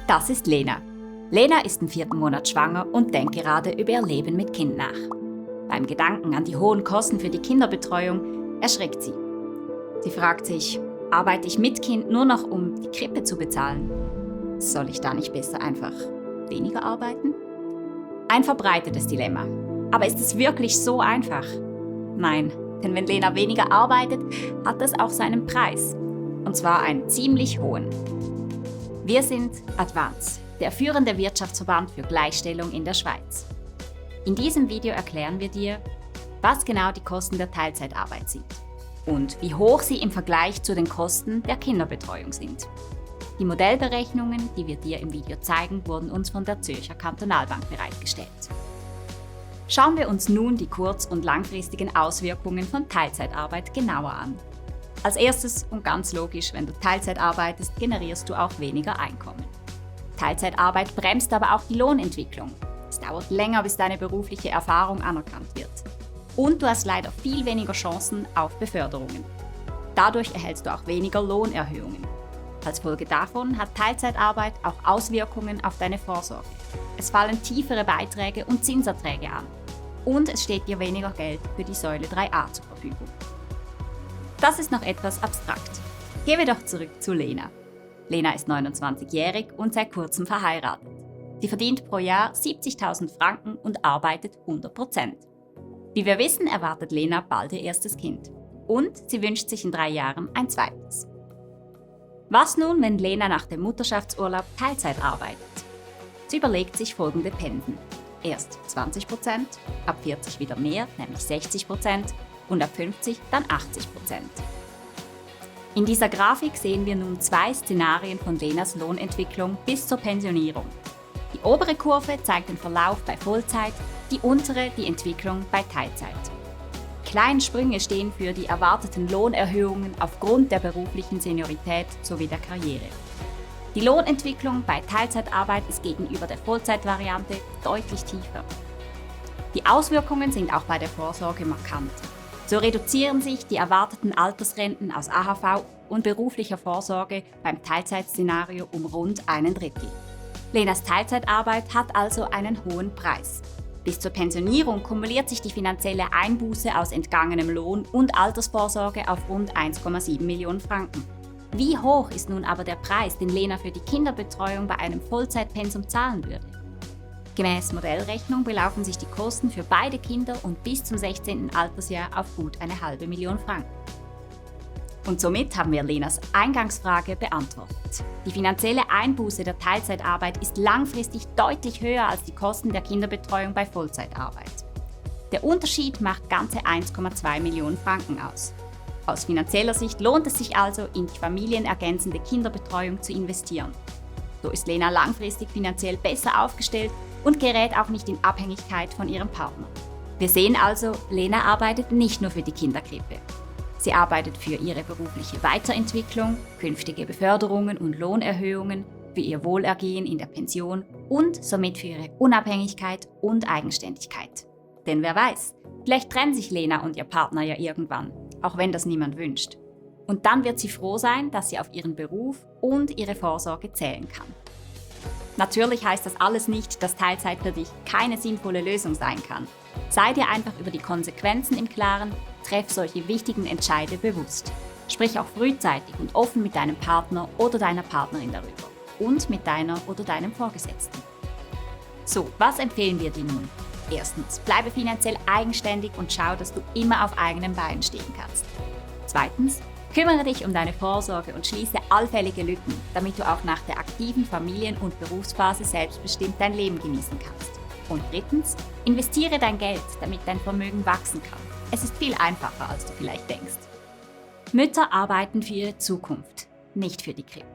Das ist Lena. Lena ist im 4. Monat schwanger und denkt gerade über ihr Leben mit Kind nach. Beim Gedanken an die hohen Kosten für die Kinderbetreuung erschrickt sie. Sie fragt sich, arbeite ich mit Kind nur noch, um die Krippe zu bezahlen? Soll ich da nicht besser einfach weniger arbeiten? Ein verbreitetes Dilemma. Aber ist es wirklich so einfach? Nein, denn wenn Lena weniger arbeitet, hat das auch seinen Preis. Und zwar einen ziemlich hohen. Wir sind Advance, der führende Wirtschaftsverband für Gleichstellung in der Schweiz. In diesem Video erklären wir dir, was genau die Kosten der Teilzeitarbeit sind und wie hoch sie im Vergleich zu den Kosten der Kinderbetreuung sind. Die Modellberechnungen, die wir dir im Video zeigen, wurden uns von der Zürcher Kantonalbank bereitgestellt. Schauen wir uns nun die kurz- und langfristigen Auswirkungen von Teilzeitarbeit genauer an. Als erstes und ganz logisch, wenn du Teilzeit arbeitest, generierst du auch weniger Einkommen. Teilzeitarbeit bremst aber auch die Lohnentwicklung. Es dauert länger, bis deine berufliche Erfahrung anerkannt wird. Und du hast leider viel weniger Chancen auf Beförderungen. Dadurch erhältst du auch weniger Lohnerhöhungen. Als Folge davon hat Teilzeitarbeit auch Auswirkungen auf deine Vorsorge. Es fallen tiefere Beiträge und Zinserträge an. Und es steht dir weniger Geld für die Säule 3a zur Verfügung. Das ist noch etwas abstrakt. Gehen wir doch zurück zu Lena. Lena ist 29-jährig und seit kurzem verheiratet. Sie verdient pro Jahr 70.000 Franken und arbeitet 100%. Wie wir wissen, erwartet Lena bald ihr erstes Kind. Und sie wünscht sich in 3 Jahren ein zweites. Was nun, wenn Lena nach dem Mutterschaftsurlaub Teilzeit arbeitet? Sie überlegt sich folgende Pensen. Erst 20%, ab 40 wieder mehr, nämlich 60%, und ab 50 dann 80%. In dieser Grafik sehen wir nun 2 Szenarien von Lenas Lohnentwicklung bis zur Pensionierung. Die obere Kurve zeigt den Verlauf bei Vollzeit, die untere die Entwicklung bei Teilzeit. Kleine Sprünge stehen für die erwarteten Lohnerhöhungen aufgrund der beruflichen Seniorität sowie der Karriere. Die Lohnentwicklung bei Teilzeitarbeit ist gegenüber der Vollzeitvariante deutlich tiefer. Die Auswirkungen sind auch bei der Vorsorge markant. So reduzieren sich die erwarteten Altersrenten aus AHV und beruflicher Vorsorge beim Teilzeitszenario um rund 1/3. Lenas Teilzeitarbeit hat also einen hohen Preis. Bis zur Pensionierung kumuliert sich die finanzielle Einbuße aus entgangenem Lohn und Altersvorsorge auf rund 1,7 Millionen Franken. Wie hoch ist nun aber der Preis, den Lena für die Kinderbetreuung bei einem Vollzeitpensum zahlen würde? Gemäß Modellrechnung belaufen sich die Kosten für beide Kinder und bis zum 16. Altersjahr auf gut 1,5 Million Franken. Und somit haben wir Lenas Eingangsfrage beantwortet. Die finanzielle Einbuße der Teilzeitarbeit ist langfristig deutlich höher als die Kosten der Kinderbetreuung bei Vollzeitarbeit. Der Unterschied macht ganze 1,2 Millionen Franken aus. Aus finanzieller Sicht lohnt es sich also, in die familienergänzende Kinderbetreuung zu investieren. So ist Lena langfristig finanziell besser aufgestellt und gerät auch nicht in Abhängigkeit von ihrem Partner. Wir sehen also, Lena arbeitet nicht nur für die Kinderkrippe. Sie arbeitet für ihre berufliche Weiterentwicklung, künftige Beförderungen und Lohnerhöhungen, für ihr Wohlergehen in der Pension und somit für ihre Unabhängigkeit und Eigenständigkeit. Denn wer weiß, vielleicht trennen sich Lena und ihr Partner ja irgendwann, auch wenn das niemand wünscht. Und dann wird sie froh sein, dass sie auf ihren Beruf und ihre Vorsorge zählen kann. Natürlich heißt das alles nicht, dass Teilzeit für dich keine sinnvolle Lösung sein kann. Sei dir einfach über die Konsequenzen im Klaren, treff solche wichtigen Entscheide bewusst. Sprich auch frühzeitig und offen mit deinem Partner oder deiner Partnerin darüber und mit deiner oder deinem Vorgesetzten. So, was empfehlen wir dir nun? Erstens, bleibe finanziell eigenständig und schau, dass du immer auf eigenen Beinen stehen kannst. Zweitens, kümmere dich um deine Vorsorge und schließe allfällige Lücken, damit du auch nach der aktiven Familien- und Berufsphase selbstbestimmt dein Leben genießen kannst. Und drittens, investiere dein Geld, damit dein Vermögen wachsen kann. Es ist viel einfacher, als du vielleicht denkst. Mütter arbeiten für ihre Zukunft, nicht für die Krippe.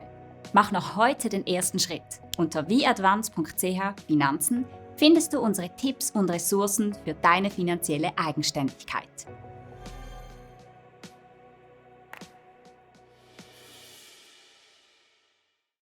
Mach noch heute den ersten Schritt. Unter wieadvance.ch Finanzen findest du unsere Tipps und Ressourcen für deine finanzielle Eigenständigkeit.